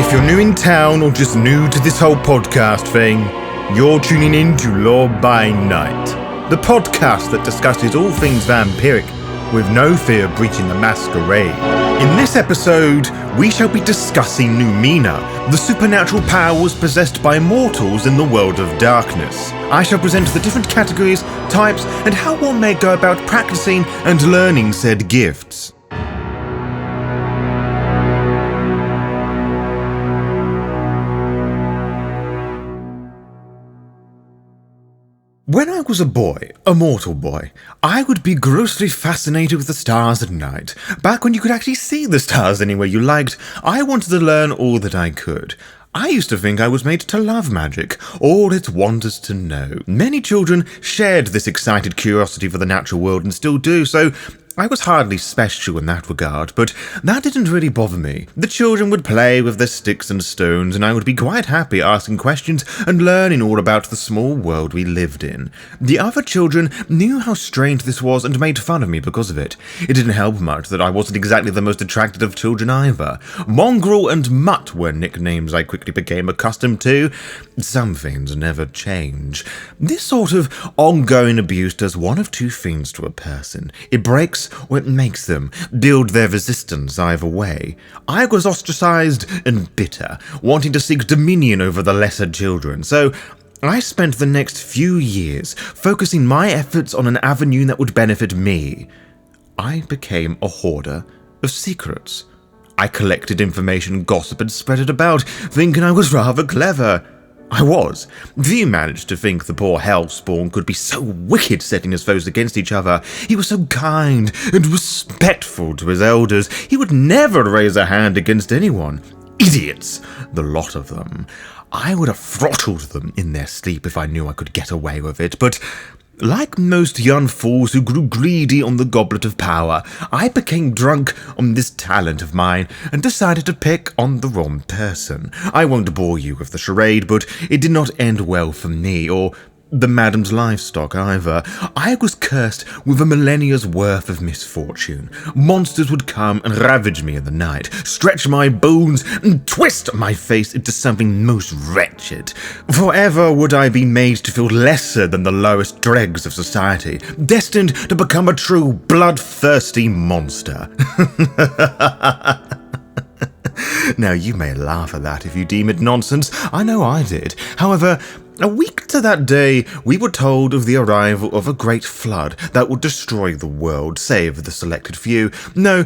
If you're new in town or just new to this whole podcast thing, you're tuning in to Law by Night, the podcast that discusses all things vampiric with no fear of breaching the Masquerade. In this episode, we shall be discussing Numina, the supernatural powers possessed by mortals in the world of darkness. I shall present the different categories, types, and how one may go about practicing and learning said gifts. When I was a boy, a mortal boy, I would be grossly fascinated with the stars at night. Back when you could actually see the stars anywhere you liked, I wanted to learn all that I could. I used to think I was made to love magic, all its wonders to know. Many children shared this excited curiosity for the natural world and still do, so I was hardly special in that regard, but that didn't really bother me. The children would play with their sticks and stones, and I would be quite happy asking questions and learning all about the small world we lived in. The other children knew how strange this was and made fun of me because of it. It didn't help much that I wasn't exactly the most attractive of children either. Mongrel and Mutt were nicknames I quickly became accustomed to. Some things never change. This sort of ongoing abuse does one of two things to a person. It breaks or it makes them build their resistance either way. I was ostracized and bitter, wanting to seek dominion over the lesser children, so I spent the next few years focusing my efforts on an avenue that would benefit me. I became a hoarder of secrets. I collected information, gossip, and spread it about, thinking I was rather clever. I was. Few managed to think the poor hellspawn could be so wicked setting his foes against each other. He was so kind and respectful to his elders. He would never raise a hand against anyone. Idiots, the lot of them. I would have throttled them in their sleep if I knew I could get away with it, but like most young fools who grew greedy on the goblet of power, I became drunk on this talent of mine and decided to pick on the wrong person. I won't bore you with the charade, but it did not end well for me, or the madam's livestock either. I was cursed with a millennia's worth of misfortune. Monsters would come and ravage me in the night, stretch my bones, and twist my face into something most wretched. Forever would I be made to feel lesser than the lowest dregs of society, destined to become a true bloodthirsty monster. Now, you may laugh at that if you deem it nonsense. I know I did. However, a week to that day, we were told of the arrival of a great flood that would destroy the world, save the selected few. No.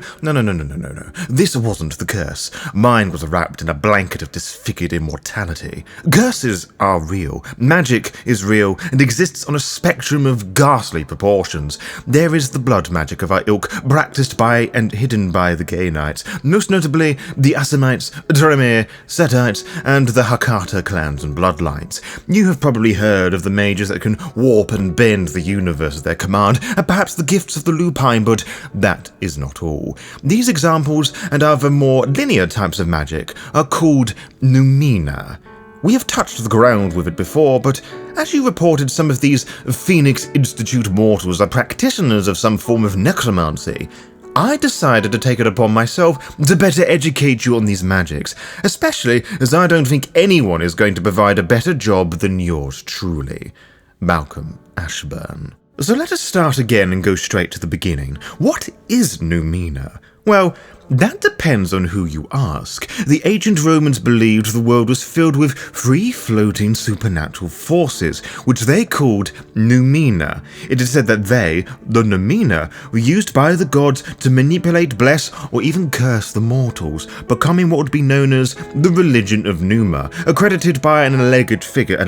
This wasn't the curse. Mine was wrapped in a blanket of disfigured immortality. Curses are real. Magic is real and exists on a spectrum of ghastly proportions. There is the blood magic of our ilk, practiced by and hidden by the Gay Knights, most notably the Assamites, Dremir, Setites, and the Hakata clans and bloodlines. You have probably heard of the mages that can warp and bend the universe at their command, and perhaps the gifts of the lupine, but that is not all. These examples and other more linear types of magic are called Numina. We have touched the ground with it before, but as you reported, some of these Phoenix Institute mortals are practitioners of some form of necromancy. I decided to take it upon myself to better educate you on these magics, especially as I don't think anyone is going to provide a better job than yours truly, Malcolm Ashburn. So let us start again and go straight to the beginning. What is Numina? Well, that depends on who you ask. The ancient Romans believed the world was filled with free-floating supernatural forces, which they called Numina. It is said that they, the Numina, were used by the gods to manipulate, bless, or even curse the mortals, becoming what would be known as the religion of Numa, accredited by an alleged figure of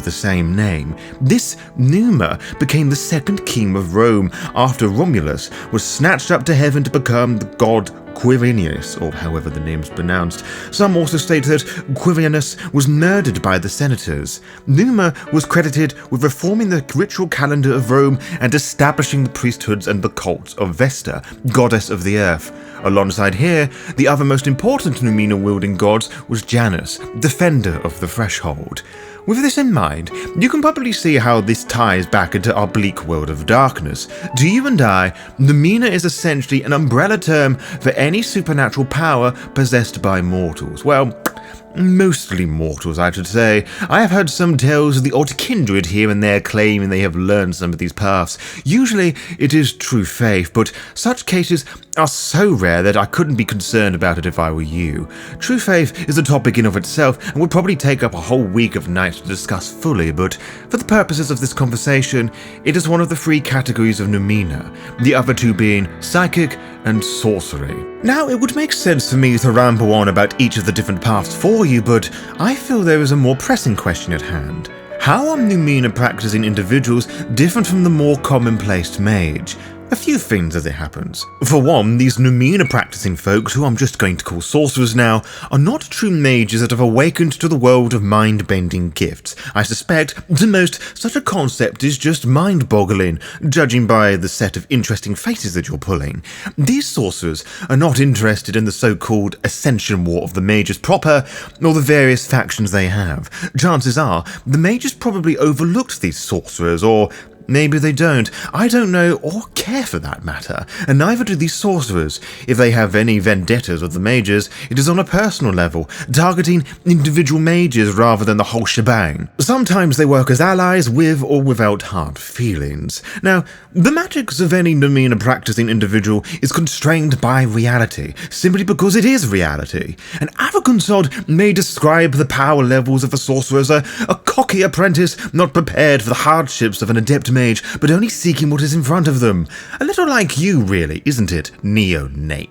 the same name. This Numa became the second king of Rome after Romulus was snatched up to heaven to become the god Quirinius, or however the name's pronounced. Some also state that Quirinius was murdered by the senators. Numa was credited with reforming the ritual calendar of Rome and establishing the priesthoods and the cults of Vesta, goddess of the earth. Alongside here, the other most important Numina-wielding gods was Janus, defender of the threshold. With this in mind, you can probably see how this ties back into our bleak world of darkness. To you and I, Numina is essentially an umbrella term for any supernatural power possessed by mortals. Well, mostly mortals, I should say. I have heard some tales of the odd kindred here and there claiming they have learned some of these paths. Usually it is true faith, but such cases are so rare that I couldn't be concerned about it if I were you. True faith is a topic in of itself and would probably take up a whole week of nights to discuss fully, but for the purposes of this conversation, it is one of the 3 categories of Numina, the other 2 being psychic and sorcery. Now, it would make sense for me to ramble on about each of the different paths for you, but I feel there is a more pressing question at hand. How are Numina practicing individuals different from the more commonplace mage? A few things as it happens. For one, these Numina practicing folks, who I'm just going to call sorcerers now, are not true mages that have awakened to the world of mind-bending gifts. I suspect, to most, such a concept is just mind-boggling, judging by the set of interesting faces that you're pulling. These sorcerers are not interested in the so-called Ascension War of the mages proper, or the various factions they have. Chances are, the mages probably overlooked these sorcerers, or maybe they don't. I don't know or care for that matter, and neither do these sorcerers. If they have any vendettas with the mages, it is on a personal level, targeting individual mages rather than the whole shebang. Sometimes they work as allies with or without hard feelings. Now, the magics of any Numina practicing individual is constrained by reality, simply because it is reality. An Avaconsod may describe the power levels of a sorcerer as a cocky apprentice not prepared for the hardships of an adept mage, but only seeking what is in front of them. A little like you, really, isn't it, neonate?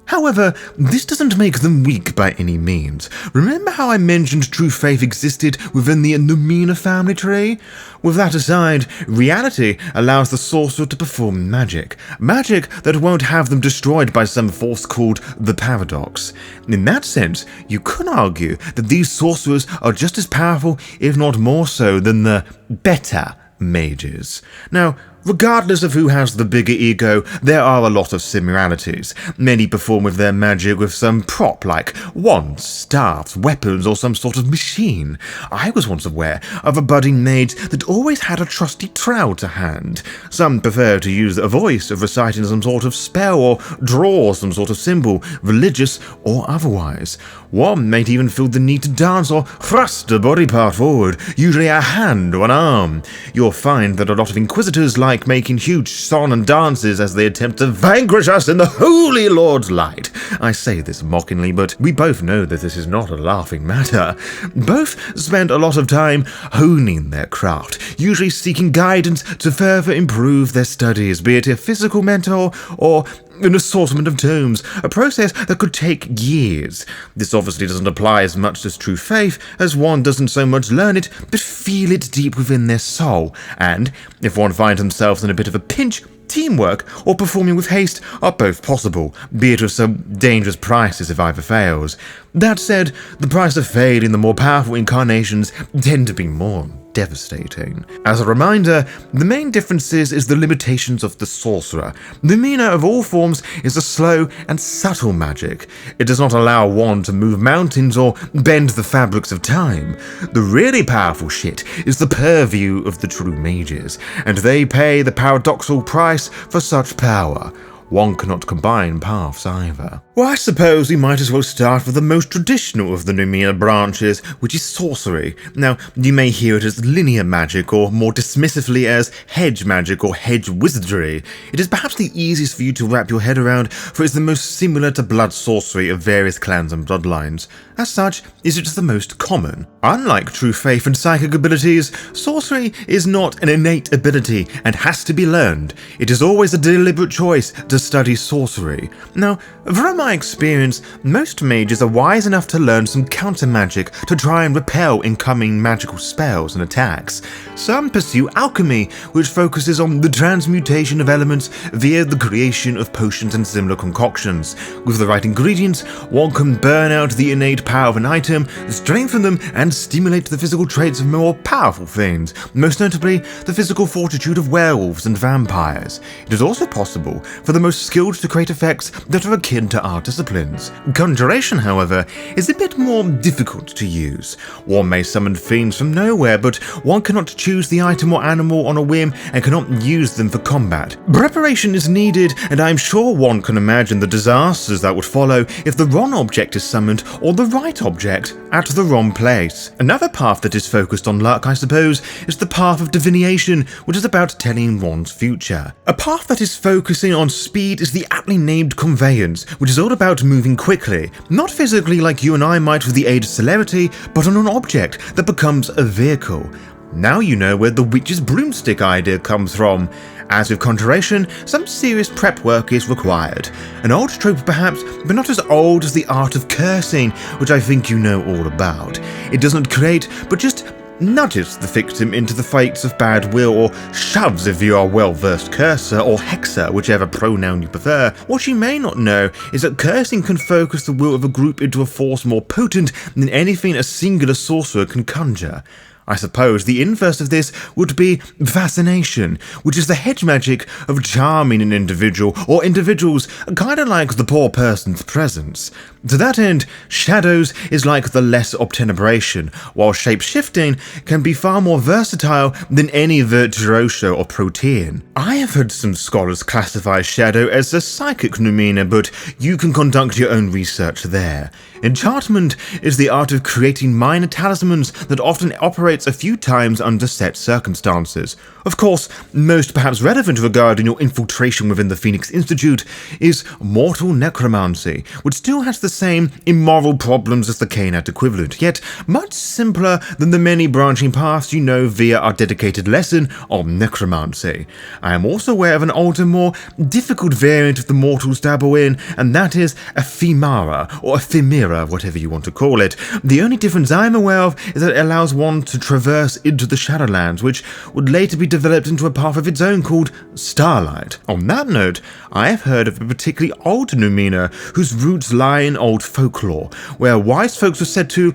However, this doesn't make them weak by any means. Remember how I mentioned true faith existed within the Numina family tree? With that aside, reality allows the sorcerer to perform magic. Magic that won't have them destroyed by some force called the paradox. In that sense, you could argue that these sorcerers are just as powerful, if not more so, than the better mages. Now, regardless of who has the bigger ego, there are a lot of similarities. Many perform with their magic with some prop like wands, staffs, weapons, or some sort of machine. I was once aware of a budding mage that always had a trusty trowel to hand. Some prefer to use a voice of reciting some sort of spell or draw some sort of symbol, religious or otherwise. One might even feel the need to dance or thrust a body part forward, usually a hand or an arm. You'll find that a lot of inquisitors like making huge song and dances as they attempt to vanquish us in the Holy Lord's light. I say this mockingly, but we both know that this is not a laughing matter. Both spend a lot of time honing their craft, usually seeking guidance to further improve their studies, be it a physical mentor or an assortment of tomes, a process that could take years. This obviously doesn't apply as much as true faith, as one doesn't so much learn it, but feel it deep within their soul, and if one finds themselves in a bit of a pinch, teamwork or performing with haste are both possible, be it with some dangerous prices if either fails. That said, the price of failing the more powerful incarnations tend to be more devastating. As a reminder, the main differences is the limitations of the sorcerer. Numina of all forms is a slow and subtle magic. It does not allow one to move mountains or bend the fabrics of time. The really powerful shit is the purview of the true mages, and they pay the paradoxical price for such power. One cannot combine paths either. Well, I suppose we might as well start with the most traditional of the Numina branches, which is sorcery. Now, you may hear it as linear magic, or more dismissively as hedge magic or hedge wizardry. It is perhaps the easiest for you to wrap your head around, for it is the most similar to blood sorcery of various clans and bloodlines. As such, it is the most common. Unlike true faith and psychic abilities, sorcery is not an innate ability and has to be learned. It is always a deliberate choice to study sorcery. Now, for a my experience, most mages are wise enough to learn some counter magic to try and repel incoming magical spells and attacks. Some pursue alchemy, which focuses on the transmutation of elements via the creation of potions and similar concoctions. With the right ingredients, one can burn out the innate power of an item, strengthen them, and stimulate the physical traits of more powerful things, most notably the physical fortitude of werewolves and vampires. It is also possible for the most skilled to create effects that are akin to our disciplines. Conjuration, however, is a bit more difficult to use. One may summon fiends from nowhere, but one cannot choose the item or animal on a whim and cannot use them for combat. Preparation is needed, and I am sure one can imagine the disasters that would follow if the wrong object is summoned or the right object at the wrong place. Another path that is focused on luck, I suppose, is the path of Diviniation, which is about telling one's future. A path that is focusing on speed is the aptly named Conveyance, which is all about moving quickly, not physically like you and I might with the aid of celerity, but on an object that becomes a vehicle. Now you know where the witch's broomstick idea comes from. As with conjuration, some serious prep work is required. An old trope perhaps, but not as old as the art of cursing, which I think you know all about. It doesn't create, but just nudges the victim into the fates of bad will, or shoves if you are a well-versed curser, or hexer, whichever pronoun you prefer. What you may not know is that cursing can focus the will of a group into a force more potent than anything a singular sorcerer can conjure. I suppose the inverse of this would be fascination, which is the hedge magic of charming an individual or individuals, kinda like the poor person's presence. To that end, shadows is like the less obtenebration, while shape-shifting can be far more versatile than any virtuoso or protean. I have heard some scholars classify shadow as a psychic Numina, but you can conduct your own research there. Enchantment is the art of creating minor talismans that often operates a few times under set circumstances. Of course, most perhaps relevant regarding your infiltration within the Phoenix Institute is mortal necromancy, which still has the same immoral problems as the Canaan equivalent, yet much simpler than the many branching paths you know via our dedicated lesson on necromancy. I am also aware of an older, more difficult variant of the mortals dabble in, and that is ephemera, or ephemera, whatever you want to call it. The only difference I am aware of is that it allows one to traverse into the Shadowlands, which would later be developed into a path of its own called Starlight. On that note, I have heard of a particularly old Numina whose roots lie in old folklore, where wise folks were said to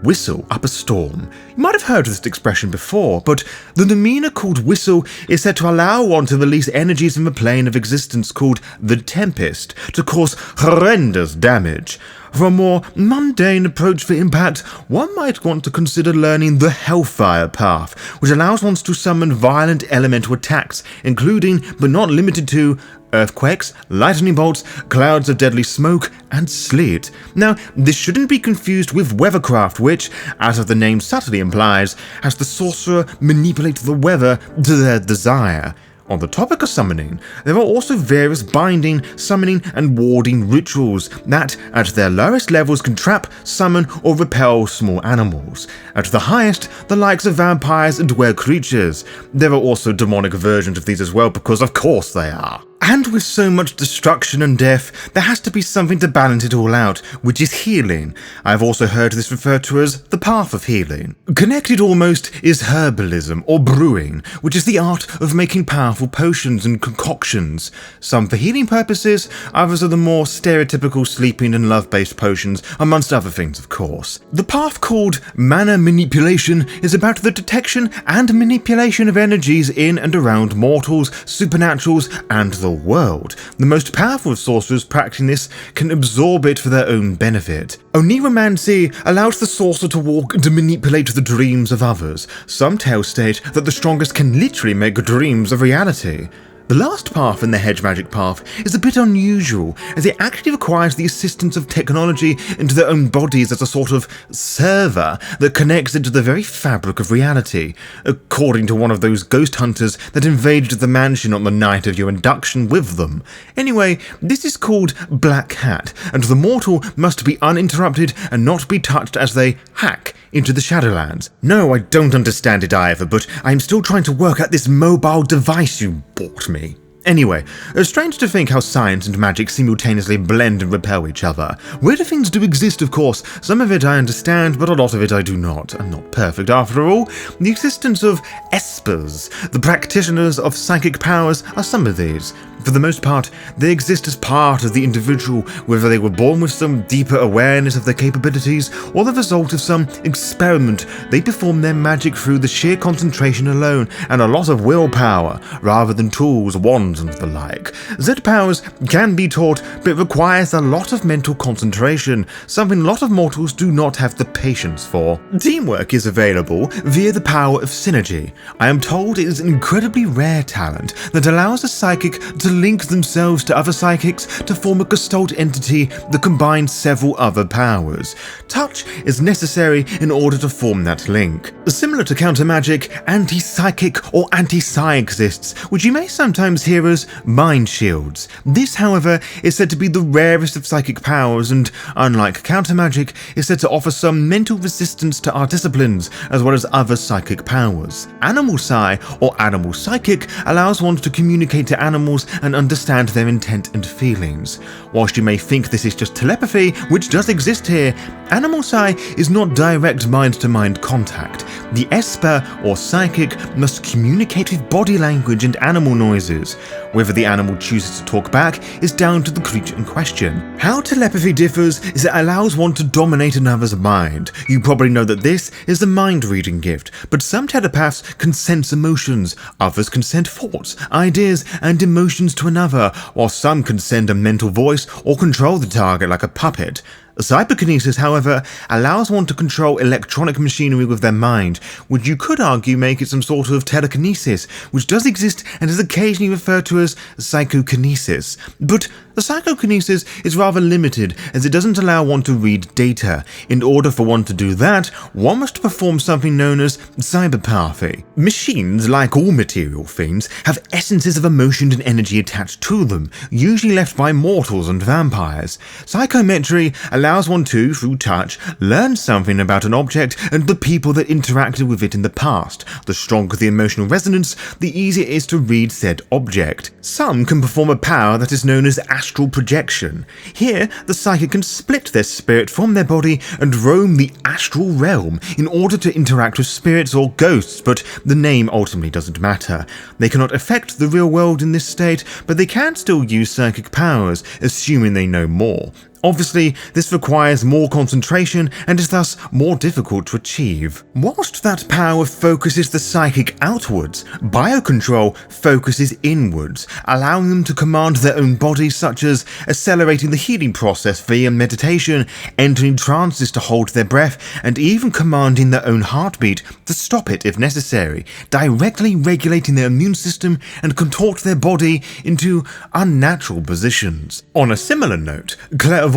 whistle up a storm. You might have heard this expression before, but the Numina called Whistle is said to allow one to release energies from a plane of existence called the Tempest to cause horrendous damage. For a more mundane approach for impact, one might want to consider learning the Hellfire Path, which allows one to summon violent elemental attacks, including, but not limited to, earthquakes, lightning bolts, clouds of deadly smoke, and sleet. Now, this shouldn't be confused with Weathercraft, which, as the name subtly implies, has the sorcerer manipulate the weather to their desire. On the topic of summoning, there are also various binding, summoning, and warding rituals that, at their lowest levels, can trap, summon, or repel small animals. At the highest, the likes of vampires and were-creatures. There are also demonic versions of these as well, because of course they are. And with so much destruction and death, there has to be something to balance it all out, which is healing. I've also heard this referred to as the path of healing. Connected almost is herbalism, or brewing, which is the art of making powerful potions and concoctions. Some for healing purposes, others are the more stereotypical sleeping and love-based potions, amongst other things of course. The path called mana manipulation is about the detection and manipulation of energies in and around mortals, supernaturals, and the world. The most powerful sorcerers practicing this can absorb it for their own benefit. Necromancy allows the sorcerer to walk and to manipulate the dreams of others. Some tales state that the strongest can literally make dreams a reality. The last path in the Hedge magic path is a bit unusual, as it actually requires the assistance of technology into their own bodies as a sort of server that connects into the very fabric of reality, according to one of those ghost hunters that invaded the mansion on the night of your induction with them. Anyway, this is called Black Hat, and the mortal must be uninterrupted and not be touched as they hack into the Shadowlands. No, I don't understand it either, but I'm still trying to work out this mobile device you bought me. Anyway, it's strange to think how science and magic simultaneously blend and repel each other. Weirder things do exist, of course. Some of it I understand, but a lot of it I do not. I'm not perfect after all. The existence of espers, the practitioners of psychic powers, are some of these. For the most part, they exist as part of the individual, whether they were born with some deeper awareness of their capabilities or the result of some experiment. They perform their magic through the sheer concentration alone and a lot of willpower, rather than tools, wands, and the like. Z powers can be taught, but it requires a lot of mental concentration, something a lot of mortals do not have the patience for. Teamwork is available via the power of synergy. I am told it is an incredibly rare talent that allows a psychic to link themselves to other psychics to form a gestalt entity that combines several other powers. Touch is necessary in order to form that link. Similar to counter magic, anti-psychic or anti-psi exists, which you may sometimes hear as mind shields. This, however, is said to be the rarest of psychic powers and, unlike counter magic, is said to offer some mental resistance to our disciplines as well as other psychic powers. Animal psi or animal psychic allows one to communicate to animals and understand their intent and feelings. Whilst you may think this is just telepathy, which does exist here, animal psi is not direct mind-to-mind contact. The esper or psychic must communicate with body language and animal noises. Whether the animal chooses to talk back is down to the creature in question. How telepathy differs is it allows one to dominate another's mind. You probably know that this is the mind-reading gift, but some telepaths can sense emotions, others can send thoughts, ideas, and emotions to another, while some can send a mental voice or control the target like a puppet. Cyberkinesis, however, allows one to control electronic machinery with their mind, which you could argue make it some sort of telekinesis, which does exist and is occasionally referred to as psychokinesis. But the psychokinesis is rather limited, as it doesn't allow one to read data. In order for one to do that, one must perform something known as cyberpathy. Machines, like all material things, have essences of emotion and energy attached to them, usually left by mortals and vampires. Psychometry allows one to, through touch, learn something about an object and the people that interacted with it in the past. The stronger the emotional resonance, the easier it is to read said object. Some can perform a power that is known as Astral Projection. Here, the psychic can split their spirit from their body and roam the astral realm in order to interact with spirits or ghosts, but the name ultimately doesn't matter. They cannot affect the real world in this state, but they can still use psychic powers, assuming they know more. Obviously, this requires more concentration and is thus more difficult to achieve. Whilst that power focuses the psychic outwards, biocontrol focuses inwards, allowing them to command their own bodies, such as accelerating the healing process via meditation, entering trances to hold their breath, and even commanding their own heartbeat to stop it if necessary, directly regulating their immune system and contort their body into unnatural positions. On a similar note, clairvoyance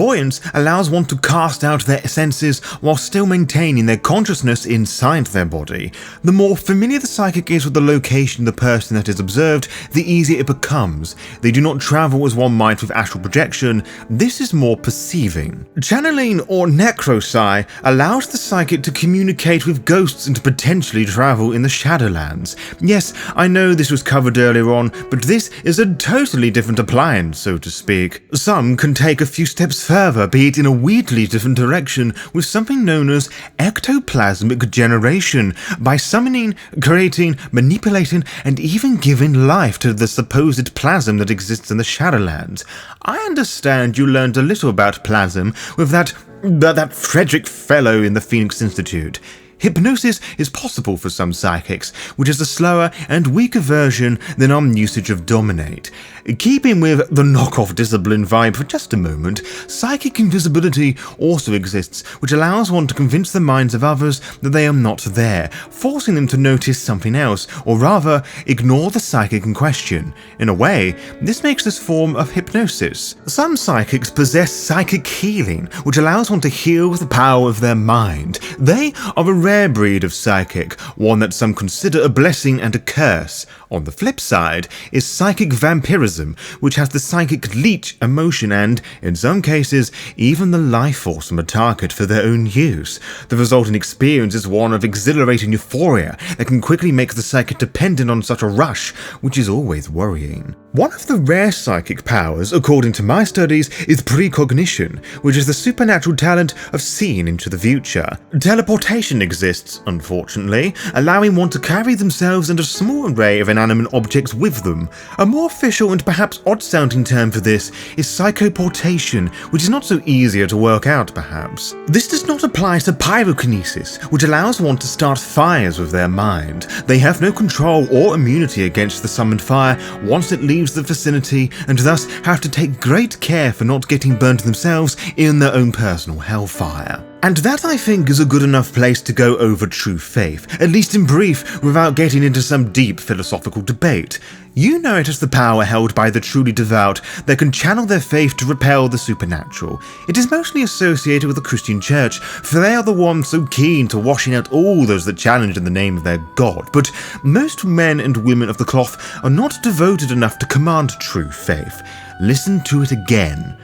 allows one to cast out their senses while still maintaining their consciousness inside their body. The more familiar the psychic is with the location of the person that is observed, the easier it becomes. They do not travel as one might with astral projection, this is more perceiving. Channeling or necropsy allows the psychic to communicate with ghosts and to potentially travel in the Shadowlands. Yes, I know this was covered earlier on, but this is a totally different appliance, so to speak. Some can take a few steps further, be it in a weirdly different direction, with something known as Ectoplasmic Generation, by summoning, creating, manipulating, and even giving life to the supposed plasm that exists in the Shadowlands. I understand you learned a little about plasm with that Frederick fellow in the Phoenix Institute. Hypnosis is possible for some psychics, which is a slower and weaker version than our usage of dominate. Keeping with the knockoff discipline vibe for just a moment, psychic invisibility also exists, which allows one to convince the minds of others that they are not there, forcing them to notice something else, or rather, ignore the psychic in question. In a way, this makes this form of hypnosis. Some psychics possess psychic healing, which allows one to heal with the power of their mind. They are a rare breed of psychic, one that some consider a blessing and a curse. On the flip side is psychic vampirism, which has the psychic leech emotion and, in some cases, even the life force from a target for their own use. The resulting experience is one of exhilarating euphoria that can quickly make the psychic dependent on such a rush, which is always worrying. One of the rare psychic powers, according to my studies, is precognition, which is the supernatural talent of seeing into the future. Teleportation exists, unfortunately, allowing one to carry themselves and a small array of inanimate objects with them. A more official and perhaps odd-sounding term for this is psychoportation, which is not so easier to work out perhaps. This does not apply to pyrokinesis, which allows one to start fires with their mind. They have no control or immunity against the summoned fire once it leaves the vicinity, and thus have to take great care for not getting burnt themselves in their own personal hellfire. And that, I think, is a good enough place to go over true faith, at least in brief, without getting into some deep philosophical debate. You know it as the power held by the truly devout that can channel their faith to repel the supernatural. It is mostly associated with the Christian church, for they are the ones so keen to washing out all those that challenge in the name of their God, but most men and women of the cloth are not devoted enough to command true faith. Listen to it again.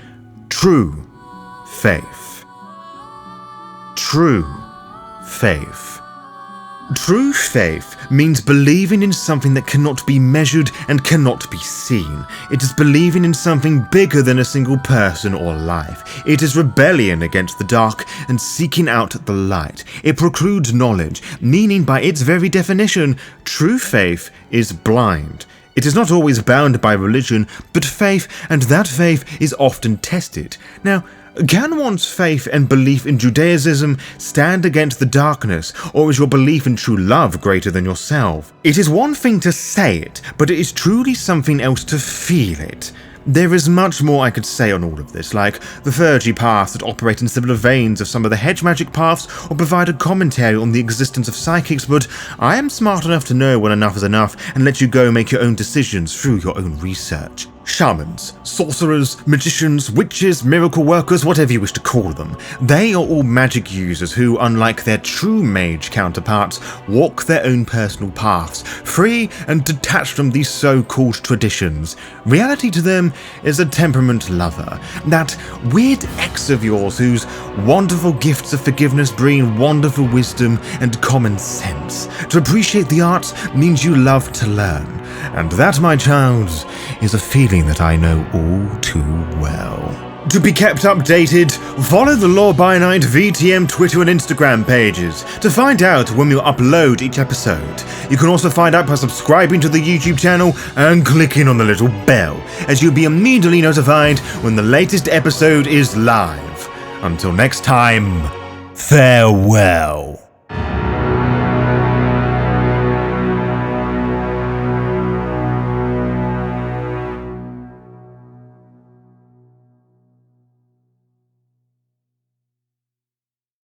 True faith. True faith. True faith means believing in something that cannot be measured and cannot be seen. It is believing in something bigger than a single person or life. It is rebellion against the dark and seeking out the light. It precludes knowledge, meaning by its very definition, true faith is blind. It is not always bound by religion, but faith, and that faith is often tested. Now, can one's faith and belief in Judaism stand against the darkness, or is your belief in true love greater than yourself? It is one thing to say it, but it is truly something else to feel it. There is much more I could say on all of this, like the Physic paths that operate in similar veins of some of the Hedge magic paths, or provide a commentary on the existence of psychics, but I am smart enough to know when enough is enough and let you go make your own decisions through your own research. Shamans, sorcerers, magicians, witches, miracle workers, whatever you wish to call them. They are all magic users who, unlike their true mage counterparts, walk their own personal paths, free and detached from these so-called traditions. Reality to them is a temperament lover, that weird ex of yours whose wonderful gifts of forgiveness bring wonderful wisdom and common sense. To appreciate the arts means you love to learn, and that, my child, is a feeling that I know all too well. To be kept updated, follow the Law by Night VTM Twitter and Instagram pages to find out when we upload each episode. You can also find out by subscribing to the YouTube channel and clicking on the little bell, as you'll be immediately notified when the latest episode is live. Until next time, farewell.